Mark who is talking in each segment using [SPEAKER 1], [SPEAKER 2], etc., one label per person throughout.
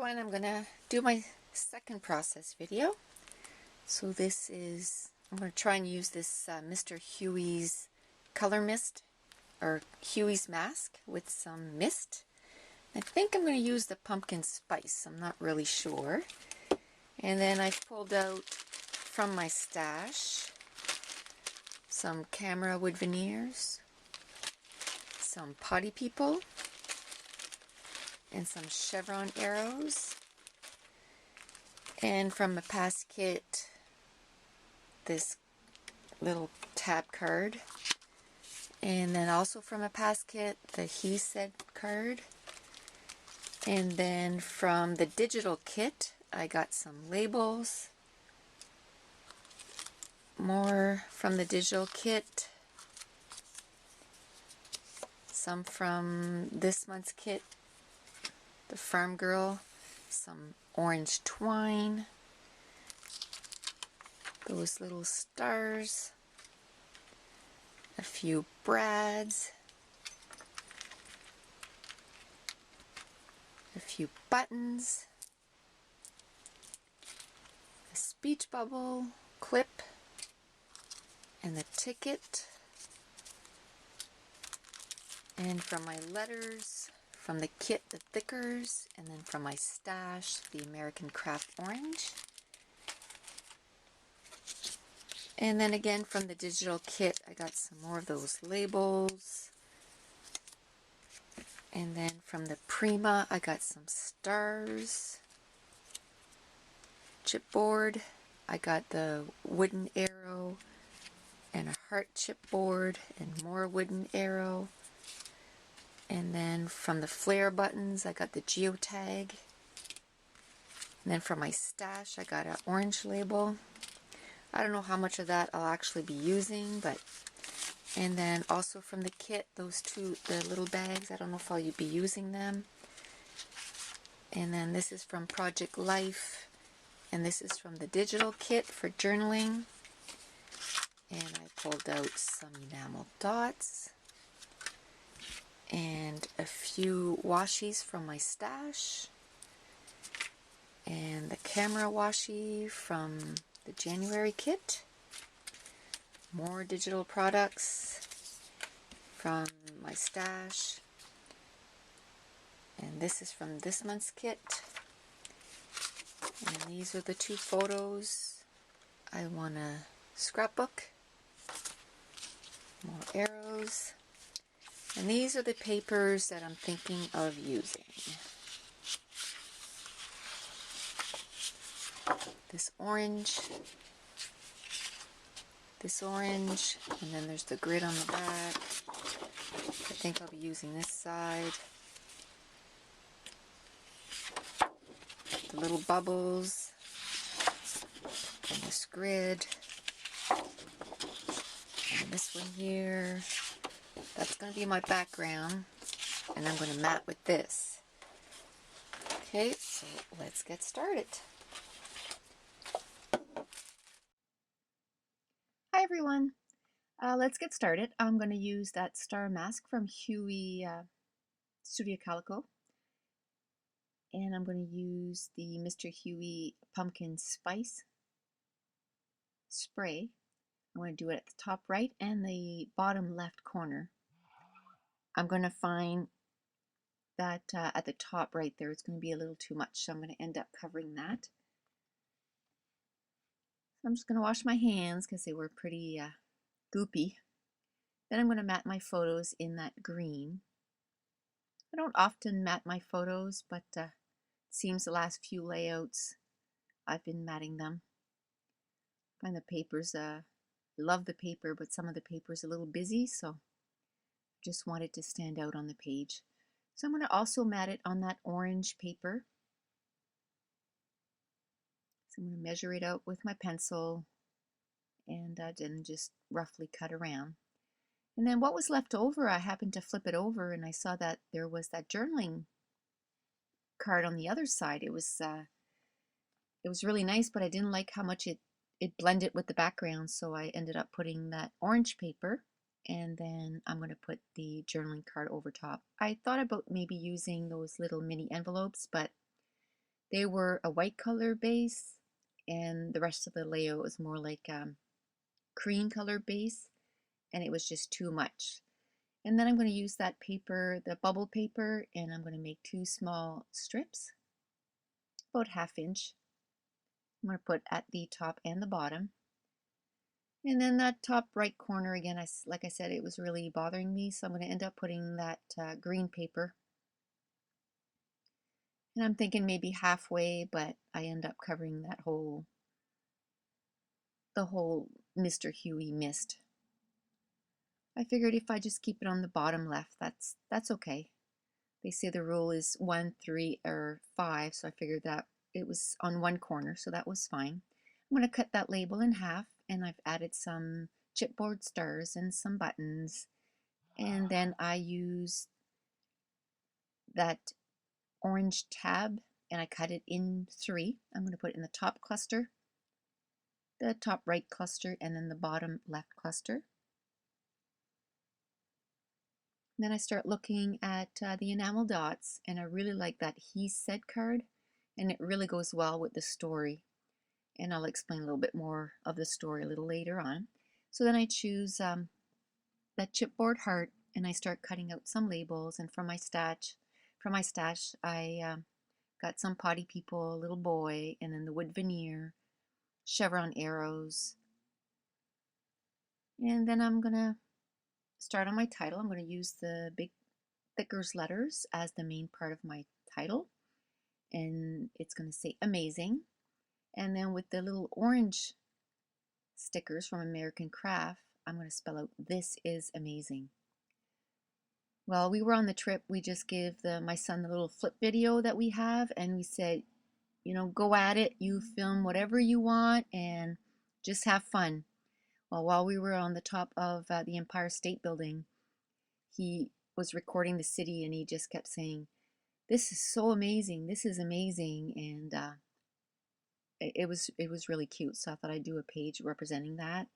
[SPEAKER 1] everyone, I'm gonna do my second process video. So this is, I'm gonna try and use this Mr. Huey's color mist, or Huey's mask with some mist. I think I'm gonna use the pumpkin spice, I'm not really sure. And then I pulled out from my stash some camera wood veneers, some potty people, and some chevron arrows. And from a past kit, this little tab card. And then also from a past kit, the He Said card. And then from the digital kit, I got some labels. More from the digital kit. Some from this month's kit, the Farm Girl. Some orange twine. Those little stars. A few brads. A few buttons. A speech bubble clip. And the ticket. And from my letters, from the kit, the thickers, and then from my stash, the American Craft Orange. And then again from the digital kit, I got some more of those labels. And then from the Prima, I got some stars. Chipboard, I got the wooden arrow and a heart chipboard and more wooden arrow. And then from the flare buttons, I got the geotag. And then from my stash, I got an orange label. I don't know how much of that I'll actually be using, but... And then also from the kit, those two, the little bags, I don't know if I'll be using them. And then this is from Project Life. And this is from the digital kit for journaling. And I pulled out some enamel dots. And a few washies from my stash, and the camera washi from the January kit, more digital products from my stash, and this is from this month's kit, and these are the two photos I want to scrapbook, more arrows. And these are the papers that I'm thinking of using. This orange, and then there's the grid on the back. I think I'll be using this side. The little bubbles, and this grid, and this one here. That's going to be my background, and I'm going to mat with this. Okay, so let's get started. Hi everyone, let's get started. I'm going to use that star mask from Huey Studio Calico, and I'm going to use the Mr. Huey Pumpkin Spice spray. I'm going to do it at the top right and the bottom left corner. I'm going to find that at the top right there, it's going to be a little too much, so I'm going to end up covering that. So I'm just going to wash my hands because they were pretty goopy. Then I'm going to mat my photos in that green. I don't often mat my photos, but it seems the last few layouts I've been matting them. I find the papers, love the paper, but some of the paper is a little busy, so just want it to stand out on the page. So I'm going to also mat it on that orange paper. So I'm going to measure it out with my pencil and then just roughly cut around. And then what was left over, I happened to flip it over and I saw that there was that journaling card on the other side. It was really nice, but I didn't like how much it blended with the background, so I ended up putting that orange paper, and then I'm going to put the journaling card over top. I thought about maybe using those little mini envelopes, but They were a white color base, and the rest of the layout was more like cream color base, and it was just too much. And then I'm going to use that paper, the bubble paper, and I'm going to make two small strips, about 1/2 inch. I'm going to put at the top and the bottom. And then that top right corner again, like I said, it was really bothering me, so I'm going to end up putting that green paper. And I'm thinking maybe halfway, but I end up covering that the whole Mr. Huey mist. I figured if I just keep it on the bottom left, that's okay. They say the rule is 1, 3, or 5, so I figured that it was on one corner, so that was fine. I'm going to cut that label in half, and I've added some chipboard stars and some buttons. And then I use that orange tab, and I cut it in 3. I'm going to put it in the top cluster, the top right cluster, and then the bottom left cluster. Then I start looking at the enamel dots, and I really like that he said card, and it really goes well with the story. And I'll explain a little bit more of the story a little later on. So then I choose that chipboard heart, and I start cutting out some labels. And from my stash, I got some potty people, a little boy, and then the wood veneer, chevron arrows. And then I'm gonna start on my title. I'm going to use the big thickers letters as the main part of my title, and it's going to say amazing. And then with the little orange stickers from American Craft, I'm going to spell out this is amazing. While we were on the trip, we just gave my son the little flip video that we have, and we said, you know, go at it, you film whatever you want and just have fun. Well, while we were on the top of the Empire State Building, he was recording the city, and he just kept saying, this is so amazing, this is amazing. And it was really cute, so I thought I'd do a page representing that.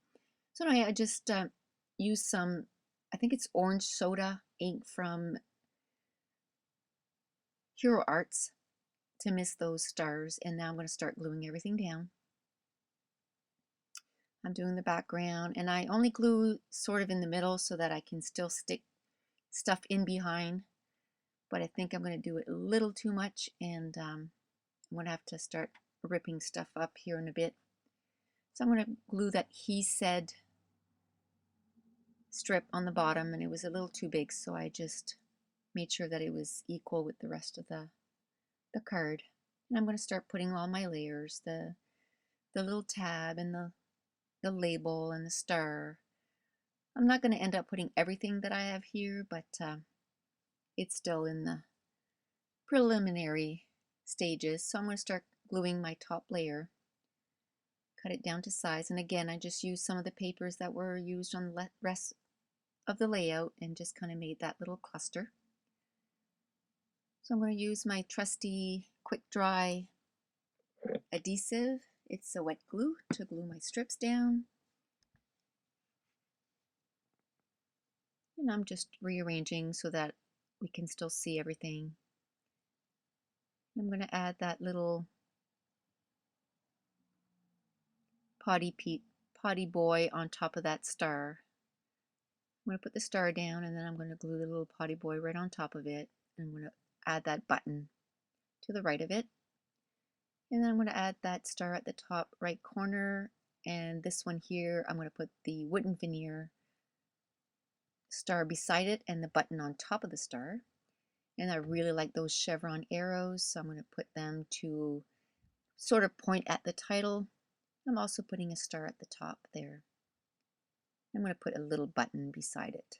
[SPEAKER 1] So anyway, I just used some, I think it's orange soda ink from Hero Arts to mist those stars, and now I'm going to start gluing everything down. I'm doing the background, and I only glue sort of in the middle so that I can still stick stuff in behind, but I think I'm going to do it a little too much, and I'm going to have to start ripping stuff up here in a bit. So I'm going to glue that he said strip on the bottom, and it was a little too big, so I just made sure that it was equal with the rest of the card. And I'm going to start putting all my layers, the little tab and the label and the star. I'm not going to end up putting everything that I have here, but it's still in the preliminary stages. So I'm going to start gluing my top layer. Cut it down to size, and again I just used some of the papers that were used on the rest of the layout and just kind of made that little cluster. So I'm going to use my trusty quick dry adhesive. It's a wet glue to glue my strips down. And I'm just rearranging so that we can still see everything. I'm going to add that little potty boy on top of that star. I'm going to put the star down, and then I'm going to glue the little potty boy right on top of it. And I'm going to add that button to the right of it. And then I'm going to add that star at the top right corner, and this one here I'm going to put the wooden veneer star beside it and the button on top of the star. And I really like those chevron arrows, so I'm going to put them to sort of point at the title. I'm also putting a star at the top there. I'm going to put a little button beside it.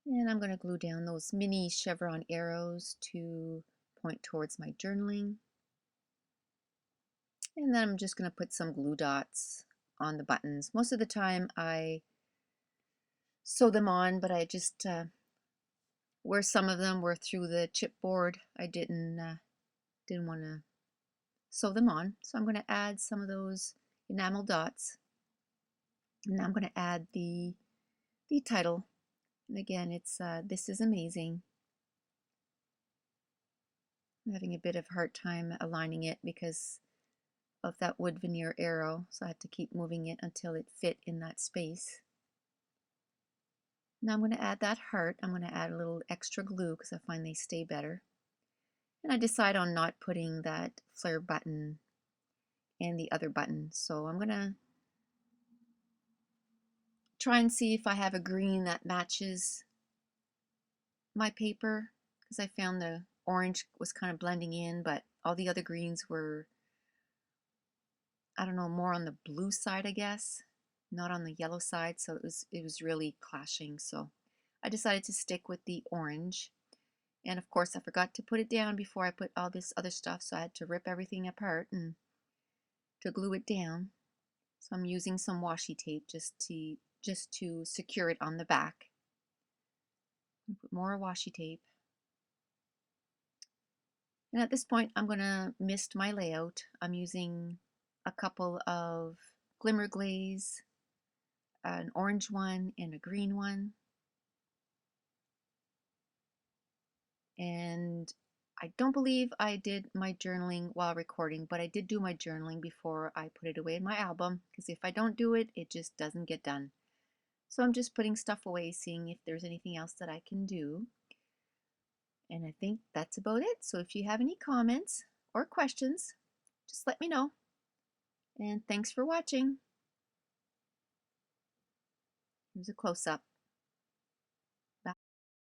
[SPEAKER 1] And I'm going to glue down those mini chevron arrows to point towards my journaling. And then I'm just going to put some glue dots on the buttons. Most of the time I sew them on, but I just, where some of them were through the chipboard, I didn't want to sew them on. So I'm going to add some of those enamel dots. And now I'm going to add the title. And again, it's This is Amazing. I'm having a bit of a hard time aligning it because of that wood veneer arrow, so I had to keep moving it until it fit in that space. Now I'm going to add that heart. I'm going to add a little extra glue because I find they stay better. And I decide on not putting that flare button and the other button. So I'm going to try and see if I have a green that matches my paper, because I found the orange was kind of blending in, but all the other greens were, I don't know, more on the blue side, I guess, not on the yellow side. So it was really clashing. So I decided to stick with the orange. And of course, I forgot to put it down before I put all this other stuff, so I had to rip everything apart and to glue it down. So I'm using some washi tape just to secure it on the back. Put more washi tape. And at this point, I'm going to mist my layout. I'm using a couple of glimmer glaze, an orange one and a green one. And I don't believe I did my journaling while recording, but I did do my journaling before I put it away in my album, because if I don't do it, it just doesn't get done. So I'm just putting stuff away, seeing if there's anything else that I can do. And I think that's about it. So if you have any comments or questions, just let me know. And thanks for watching. Here's a close-up.